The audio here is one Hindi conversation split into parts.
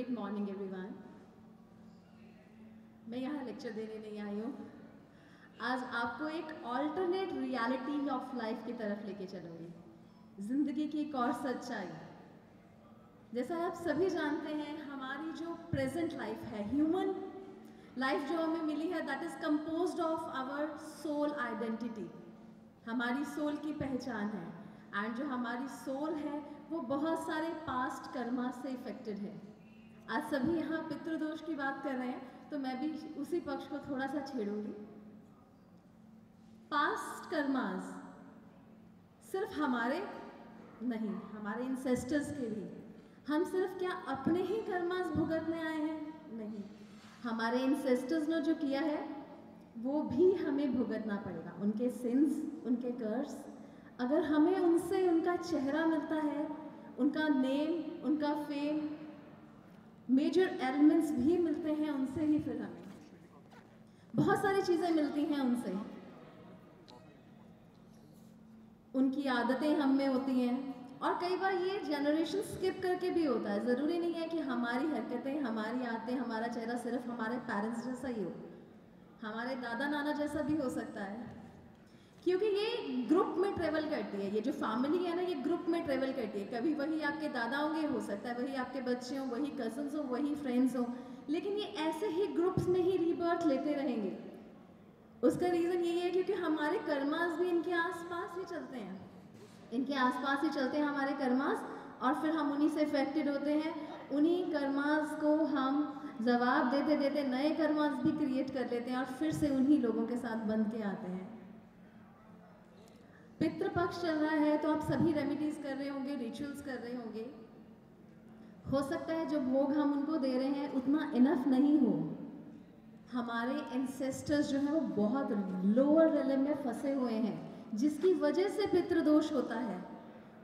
Great morning everyone. मैं यहाँ लेक्चर देने नहीं आई हूँ। आज आपको एक ऑल्टरनेट रियलिटी ऑफ लाइफ की तरफ लेके चलूँगी, ज़िंदगी की एक और सच्चाई। जैसा आप सभी जानते हैं, हमारी जो प्रेजेंट लाइफ है, ह्यूमन लाइफ जो हमें मिली है, that is composed of our soul identity. हमारी सोल की पहचान है, एंड जो हमारी सोल है वो बहुत सारे पास्ट कर्मा से इफेक्टेड है। आज सभी यहाँ पितृदोष की बात कर रहे हैं, तो मैं भी उसी पक्ष को थोड़ा सा छेड़ूंगी। पास्ट कर्मास सिर्फ हमारे नहीं, हमारे इंसेस्टर्स के भी। हम सिर्फ क्या अपने ही कर्मास भुगतने आए हैं? नहीं, हमारे इंसेस्टर्स ने जो किया है वो भी हमें भुगतना पड़ेगा। उनके सिंस, उनके कर्स, अगर हमें उनसे उनका चेहरा मिलता है, उनका नेम, उनका फेम, मेजर एलिमेंट्स भी मिलते हैं उनसे ही। फिर हमें बहुत सारी चीज़ें मिलती हैं उनसे। उनकी आदतें हम में होती हैं, और कई बार ये जनरेशन स्किप करके भी होता है। ज़रूरी नहीं है कि हमारी हरकतें, हमारी आदतें, हमारा चेहरा सिर्फ हमारे पेरेंट्स जैसा ही हो, हमारे दादा नाना जैसा भी हो सकता है, क्योंकि ये ग्रुप में ट्रेवल करती है। ये जो फैमिली है ना, ये ग्रुप में ट्रेवल करती है। कभी वही आपके दादा होंगे, हो सकता है वही आपके बच्चे हों, वही कजन्स हों, वही फ्रेंड्स हों, लेकिन ये ऐसे ही ग्रुप्स में ही रीबर्थ लेते रहेंगे। उसका रीज़न यही है क्योंकि हमारे कर्मास भी इनके आसपास ही चलते हैं, इनके आसपास ही चलते हैं हमारे कर्मास, और फिर हम उन्हीं से इफेक्टेड होते हैं। उन्हीं कर्मास को हम जवाब देते देते नए कर्मास भी क्रिएट कर लेते हैं, और फिर से उन्हीं लोगों के साथ बंध के आते हैं। पितृपक्ष चल रहा है, तो आप सभी रेमेडीज कर रहे होंगे, रिचुअल्स कर रहे होंगे। हो सकता है जो भोग हम उनको दे रहे हैं उतना इनफ नहीं हो। हमारे एंसेस्टर्स जो हैं वो बहुत लोअर रेलम में फंसे हुए हैं, जिसकी वजह से पितृदोष होता है।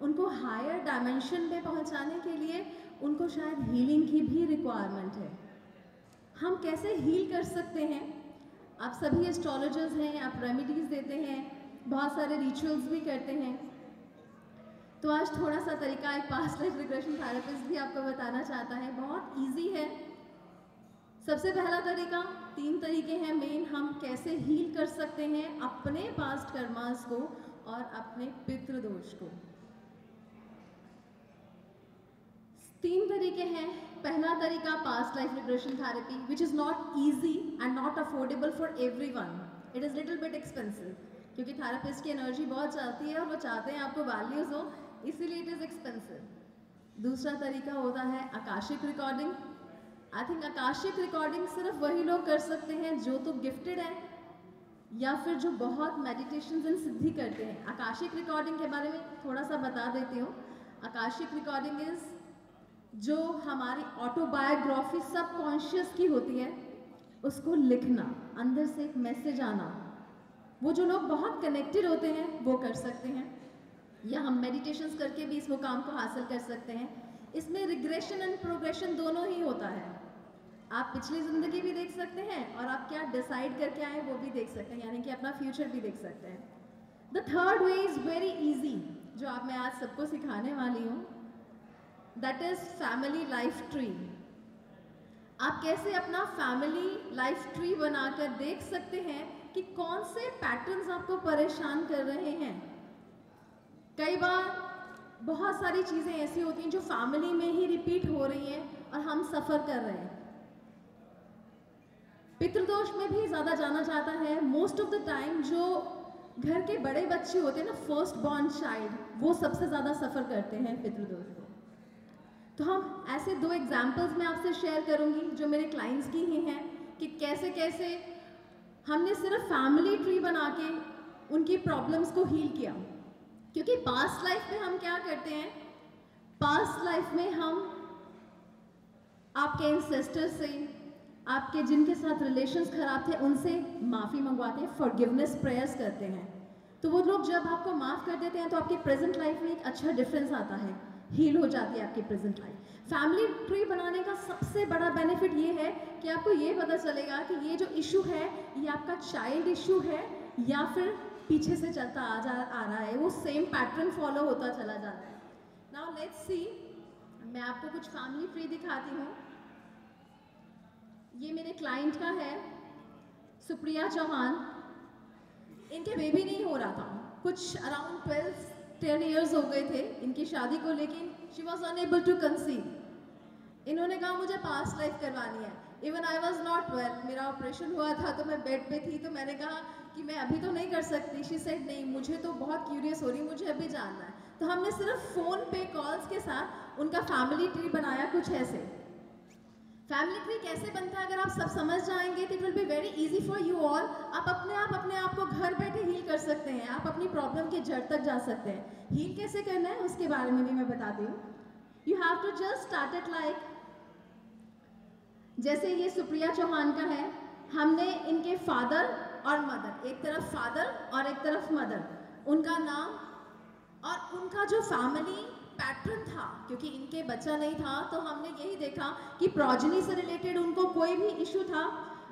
उनको हायर डायमेंशन में पहुंचाने के लिए उनको शायद हीलिंग की भी रिक्वायरमेंट है। हम कैसे हील कर सकते हैं? आप सभी एस्ट्रोलॉजर्स हैं, आप रेमेडीज देते हैं, बहुत सारे रिचुअल्स भी करते हैं। तो आज थोड़ा सा तरीका एक पास्ट लाइफ रिग्रेशन थेरेपिस्ट भी आपको बताना चाहता है। बहुत इजी है। सबसे पहला तरीका, 3 तरीके हैं मेन, हम कैसे हील कर सकते हैं अपने पास्ट कर्मास को और अपने पितृदोष को। 3 तरीके हैं। पहला तरीका past life regression therapy, which is not easy and not affordable for everyone. It is little bit expensive, क्योंकि थेरेपिस्ट की एनर्जी बहुत चलती है और वो चाहते हैं आपको वैल्यूज हो, इसीलिए इट इज़ एक्सपेंसिव। दूसरा तरीका होता है Akashic recording. I think Akashic recording सिर्फ वही लोग कर सकते हैं जो तो गिफ्टेड हैं, या फिर जो बहुत मेडिटेशन इन सिद्धि करते हैं। आकाशिक रिकॉर्डिंग के बारे में थोड़ा सा बता देती हूँ। आकाशिक रिकॉर्डिंग इज़ जो हमारी ऑटोबायोग्राफी सबकॉन्शियस की होती है, उसको लिखना, अंदर से एक मैसेज आना। वो जो लोग बहुत कनेक्टेड होते हैं वो कर सकते हैं, या हम मेडिटेशंस करके भी इस मुकाम को हासिल कर सकते हैं। इसमें रिग्रेशन एंड प्रोग्रेशन दोनों ही होता है। आप पिछली ज़िंदगी भी देख सकते हैं और आप क्या डिसाइड करके आए वो भी देख सकते हैं, यानी कि अपना फ्यूचर भी देख सकते हैं। The third way is very easy, जो आप मैं आज सबको सिखाने वाली हूँ, that is family life tree. आप कैसे अपना फैमिली लाइफ ट्री बनाकर देख सकते हैं कि कौन से पैटर्न्स आपको परेशान कर रहे हैं। कई बार बहुत सारी चीज़ें ऐसी होती हैं जो फैमिली में ही रिपीट हो रही हैं और हम सफ़र कर रहे हैं। पितृदोष में भी ज़्यादा जाना जाता है। मोस्ट ऑफ द टाइम जो घर के बड़े बच्चे होते हैं ना, फर्स्ट बॉर्न चाइल्ड, वो सबसे ज़्यादा सफ़र करते हैं पितृदोष को। तो हम ऐसे 2 एग्जाम्पल्स मैं आपसे शेयर करूंगी जो मेरे क्लाइंट्स की ही हैं, कि कैसे कैसे हमने सिर्फ फैमिली ट्री बना के उनकी प्रॉब्लम्स को हील किया। क्योंकि पास्ट लाइफ में हम क्या करते हैं, पास्ट लाइफ में हम आपके एंसेस्टर से, आपके जिनके साथ रिलेशंस खराब थे, उनसे माफ़ी मंगवाते हैं, फॉरगिवनेस प्रेयर्स करते हैं। तो वो लोग जब आपको माफ़ कर देते हैं तो आपकी प्रेजेंट लाइफ में एक अच्छा डिफरेंस आता है, हील हो जाती है आपकी प्रेजेंट लाइफ। फैमिली ट्री बनाने का सबसे बड़ा बेनिफिट ये है कि आपको ये पता चलेगा कि ये जो इशू है ये आपका चाइल्ड इशू है या फिर पीछे से चलता आ रहा है, वो सेम पैटर्न फॉलो होता चला जाता है। नाउ लेट्स सी, मैं आपको कुछ फैमिली ट्री दिखाती हूँ। ये मेरे क्लाइंट का है, सुप्रिया चौहान। इनके बेबी नहीं हो रहा था, कुछ अराउंड 10 ईयर्स हो गए थे इनकी शादी को, लेकिन she was unable to conceive. इन्होंने कहा मुझे पास्ट लाइफ करवानी है। Even I was not well, मेरा ऑपरेशन हुआ था तो मैं बेड पे थी, तो मैंने कहा कि मैं अभी तो नहीं कर सकती। शी सेड नहीं, मुझे तो बहुत क्यूरियस हो रही, मुझे अभी जानना है। तो हमने सिर्फ फ़ोन पे कॉल्स के साथ उनका फैमिली ट्री बनाया कुछ ऐसे। फैमिली ट्री कैसे बनता है अगर आप सब समझ जाएंगे तो it will be very easy for you all. आप अपने आप को घर बैठे हील कर सकते हैं, आप अपनी प्रॉब्लम के जड़ तक जा सकते हैं। हील कैसे करना है उसके बारे में भी मैं बताती हूँ। You have to just start it like, जैसे ये सुप्रिया चौहान का है, हमने इनके फादर और मदर, एक तरफ फादर और एक तरफ मदर, उनका नाम और उनका जो फैमिली पैटर्न था, क्योंकि इनके बच्चा नहीं था तो हमने यही देखा कि प्रोजनी से रिलेटेड उनको कोई भी इशू था।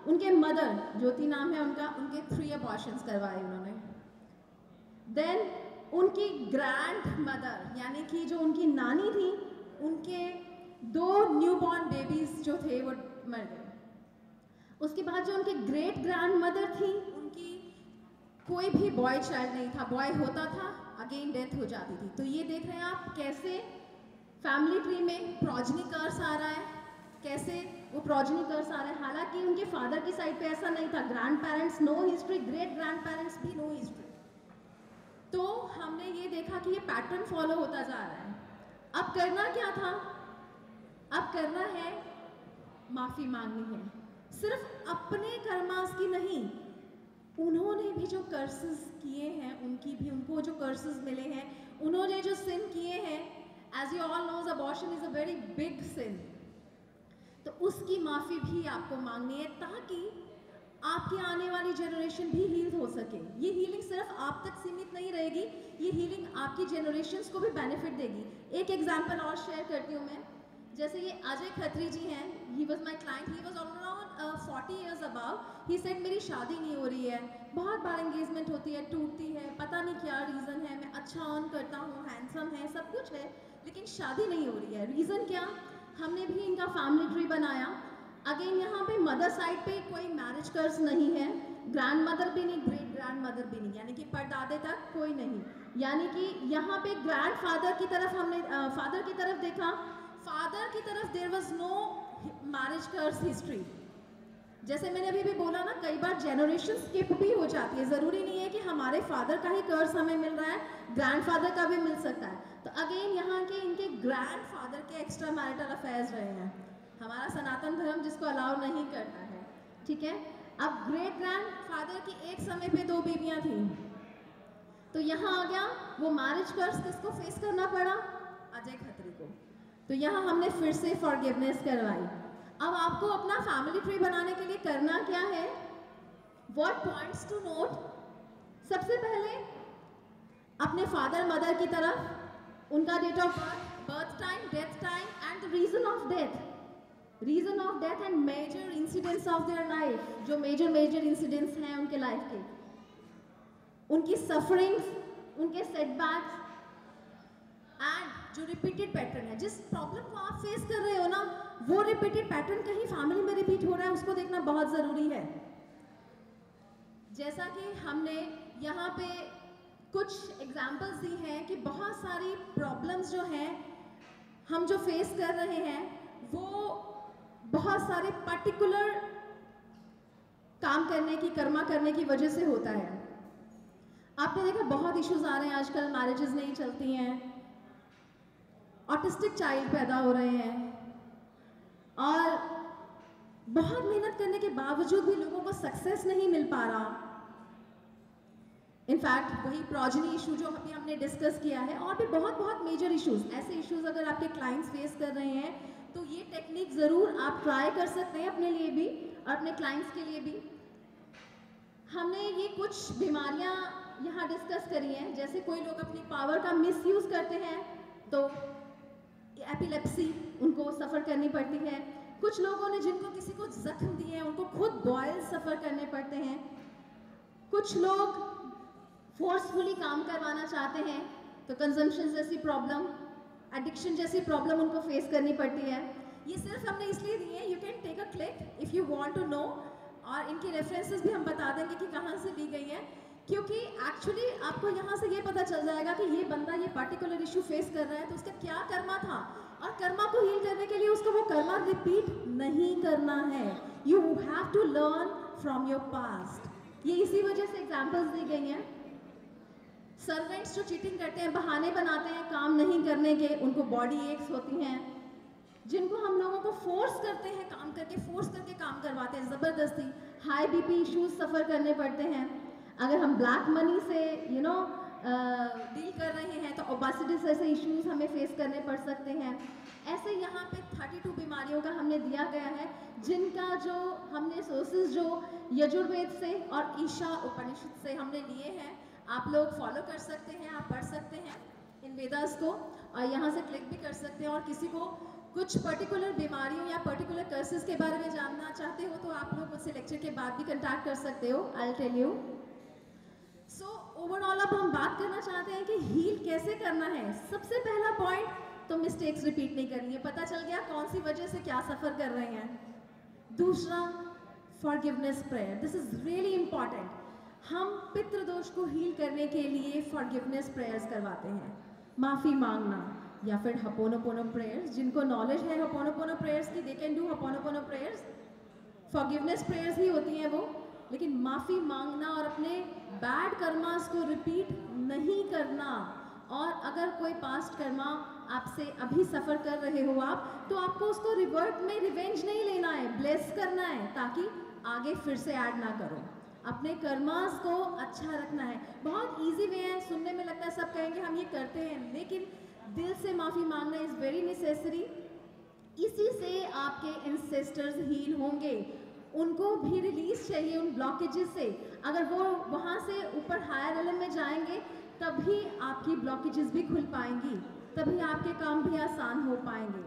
उनके मदर, ज्योति नाम है उनका, उनके 3 अबॉर्शंस करवाए उन्होंने। देन उनकी ग्रैंड मदर यानी कि जो उनकी नानी थी, उनके 2 न्यूबॉर्न बेबीज जो थे वो मर गए। उसके बाद जो उनकी ग्रेट ग्रैंड मदर थी, उनकी कोई भी बॉय चाइल्ड नहीं था, बॉय होता था अगेन डेथ हो जाती थी। तो ये देख रहे हैं आप कैसे फैमिली ट्री में प्रोजनी कर्स आ रहा है, कैसे वो प्रोजनी कर्स आ रहा है। हालांकि उनके फादर की साइड पे ऐसा नहीं था, grand parents know history, great grand parents भी नो हिस्ट्री। तो हमने ये देखा कि ये पैटर्न फॉलो होता जा रहा है। अब करना क्या था, अब करना है माफ़ी मांगनी है, सिर्फ अपने कर्मास की नहीं, उन्होंने भी जो कर्सेस किए हैं उनकी भी, उनको जो कर्सेस मिले हैं, उन्होंने जो सिन किए हैं, as you all knows abortion is a very big sin, तो उसकी माफ़ी भी आपको मांगनी है ताकि आपकी आने वाली जनरेशन भी हील हो सके। ये हीलिंग सिर्फ आप तक सीमित नहीं रहेगी, ये हीलिंग आपकी जनरेशन्स को भी बेनिफिट देगी। एक एग्जाम्पल और शेयर करती हूँ मैं। जैसे ये अजय खत्री जी हैं, he was my client, he was around 40 years about. He said मेरी शादी नहीं हो रही है, बहुत बार एंगेजमेंट होती है, टूटती है, पता नहीं क्या रीज़न है, मैं अच्छा अर्न करता हूँ, हैंडसम है, सब कुछ है, लेकिन शादी नहीं हो रही है। रीज़न क्या? हमने भी इनका फैमिली ट्री बनाया। अगेन यहाँ पे मदर साइड पे कोई मैरिज कर्स नहीं है, ग्रैंड मदर भी नहीं, ग्रेट ग्रैंड मदर भी नहीं, यानी कि परदादे तक कोई नहीं। यानी कि यहाँ पे ग्रैंड फादर की तरफ हमने फादर की तरफ देखा, फादर की तरफ there was no marriage curse history. जैसे मैंने अभी भी बोला ना, कई बार जनरेशन स्किप भी हो जाती है, ज़रूरी नहीं है कि हमारे फादर का ही कर्स हमें मिल रहा है, ग्रैंडफादर का भी मिल सकता है। तो अगेन यहाँ के इनके ग्रैंडफादर के एक्स्ट्रा मैरिटल अफेयर्स रहे हैं, हमारा सनातन धर्म जिसको अलाउ नहीं करता है, ठीक है। अब ग्रेट ग्रैंडफादर की एक समय पे 2 बीवियाँ थीं, तो यहाँ आ गया वो मैरिज कर्स, किसको फेस करना पड़ा? अजय खत्री को। तो यहाँ हमने फिर से फॉरगिवनेस करवाई। अब आपको अपना फैमिली ट्री बनाने के लिए करना क्या है? What points to note? सबसे पहले अपने फादर मदर की तरफ उनका date of birth, birth time, death time and reason of death and major incidents of their life, जो मेजर इंसिडेंट्स हैं उनके लाइफ के, उनकी सफरिंग्स, उनके सेटबैक्स एंड जो रिपीटेड पैटर्न है, जिस प्रॉब्लम को आप फेस कर रहे हो ना, वो रिपीटेड पैटर्न कहीं फैमिली में रिपीट हो रहा है, उसको देखना बहुत ज़रूरी है। जैसा कि हमने यहाँ पे कुछ एग्जाम्पल्स दी हैं कि बहुत सारी प्रॉब्लम्स जो हैं हम जो फेस कर रहे हैं, वो बहुत सारे पर्टिकुलर काम करने की, कर्मा करने की वजह से होता है। आपने देखा बहुत इश्यूज आ रहे हैं आजकल, मैरिजेस नहीं चलती हैं, ऑटिस्टिक चाइल्ड पैदा हो रहे हैं, और बहुत मेहनत करने के बावजूद भी लोगों को सक्सेस नहीं मिल पा रहा। इनफैक्ट वही प्रोजनी इशू जो अभी हमने डिस्कस किया है, और भी बहुत मेजर इश्यूज, ऐसे इश्यूज अगर आपके क्लाइंट्स फेस कर रहे हैं तो ये टेक्निक ज़रूर आप ट्राई कर सकते हैं अपने लिए भी और अपने क्लाइंट्स के लिए भी। हमने ये कुछ बीमारियां यहाँ डिस्कस करी हैं, जैसे कोई लोग अपनी पावर का मिसयूज़ करते हैं तो एपिलेप्सी उनको सफ़र करनी पड़ती है। कुछ लोगों ने जिनको किसी को जख्म दिए हैं उनको खुद बॉयल सफ़र करने पड़ते हैं। कुछ लोग फोर्सफुली काम करवाना चाहते हैं तो कंजम्पशन जैसी प्रॉब्लम, एडिक्शन जैसी प्रॉब्लम उनको फेस करनी पड़ती है। ये सिर्फ हमने इसलिए दिए हैं, you can take a click if you want to know, और इनकी रेफरेंसेस भी हम बता देंगे कि कहाँ से ली गई हैं, क्योंकि एक्चुअली आपको यहाँ से ये पता चल जाएगा कि ये बंदा ये पर्टिकुलर इशू फेस कर रहा है तो उसका क्या कर्मा था, और कर्मा को हील करने के लिए उसको वो कर्मा रिपीट नहीं करना है. You have to learn from your past. ये इसी वजह से एग्जाम्पल्स दी गई हैं. सर्वेंट्स जो चीटिंग करते हैं, बहाने बनाते हैं काम नहीं करने के, उनको बॉडी एक्स होती हैं. जिनको हम लोगों को फोर्स करते हैं काम करके, फोर्स करके काम करवाते हैं ज़बरदस्ती, हाई बीपी इश्यूज सफ़र करने पड़ते हैं. अगर हम ब्लैक मनी से डील कर रहे हैं तो ओबेसिटी जैसे इश्यूज हमें फेस करने पड़ सकते हैं. ऐसे यहाँ पे 32 बीमारियों का हमने दिया गया है, जिनका जो हमने सोर्सेज जो यजुर्वेद से और ईशा उपनिषद से हमने लिए हैं. आप लोग फॉलो कर सकते हैं, आप पढ़ सकते हैं इन वेदास को, और यहाँ से क्लिक भी कर सकते हैं. और किसी को कुछ पर्टिकुलर बीमारियों या पर्टिकुलर कर्सेस के बारे में जानना चाहते हो तो आप लोग मुझसे लेक्चर के बाद भी कंटैक्ट कर सकते हो. I will tell you. So overall अब हम बात करना चाहते हैं कि हील कैसे करना है. सबसे पहला पॉइंट तो मिस्टेक्स रिपीट नहीं करनी है. पता चल गया कौन सी वजह से क्या सफ़र कर रहे हैं. दूसरा, forgiveness prayer. This is really important. हम पितृ दोष को हील करने के लिए फॉरगिवनेस प्रेयर्स करवाते हैं. माफ़ी मांगना या फिर हपोनोपोनो प्रेयर्स. जिनको नॉलेज है हपोनोपोनो प्रेयर्स की, they can do ho'oponopono prayers. Forgiveness prayers ही होती हैं वो, लेकिन माफ़ी मांगना और अपने बैड कर्मास को रिपीट नहीं करना. और अगर कोई पास्ट कर्मा आपसे अभी सफ़र कर रहे हो आप, तो आपको उसको रिवर्ट में रिवेंज नहीं लेना है, ब्लेस करना है, ताकि आगे फिर से ऐड ना करो. अपने कर्मास को अच्छा रखना है. बहुत इजी वे है, सुनने में लगता है सब कहेंगे हम ये करते हैं, लेकिन दिल से माफ़ी मांगना इज़ वेरी नेसेसरी. इसी से आपके एंसेस्टर्स हील होंगे. उनको भी रिलीज चाहिए उन ब्लॉकेजेस से. अगर वो वहाँ से ऊपर हायर एलम में जाएंगे तभी आपकी ब्लॉकेजेस भी खुल पाएंगी, तभी आपके काम भी आसान हो पाएंगे.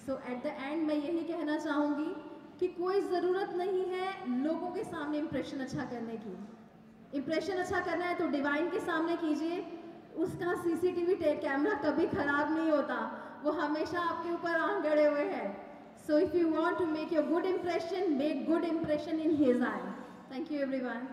सो एट द एंड मैं यही कहना चाहूँगी कि कोई ज़रूरत नहीं है लोगों के सामने इम्प्रेशन अच्छा करने की. इम्प्रेशन अच्छा करना है तो डिवाइन के सामने कीजिए. उसका सीसीटीवी कैमरा कभी ख़राब नहीं होता, वो हमेशा आपके ऊपर आंख गड़े हुए हैं. So if you want to make your good impression, make good impression in his eye. Thank you everyone.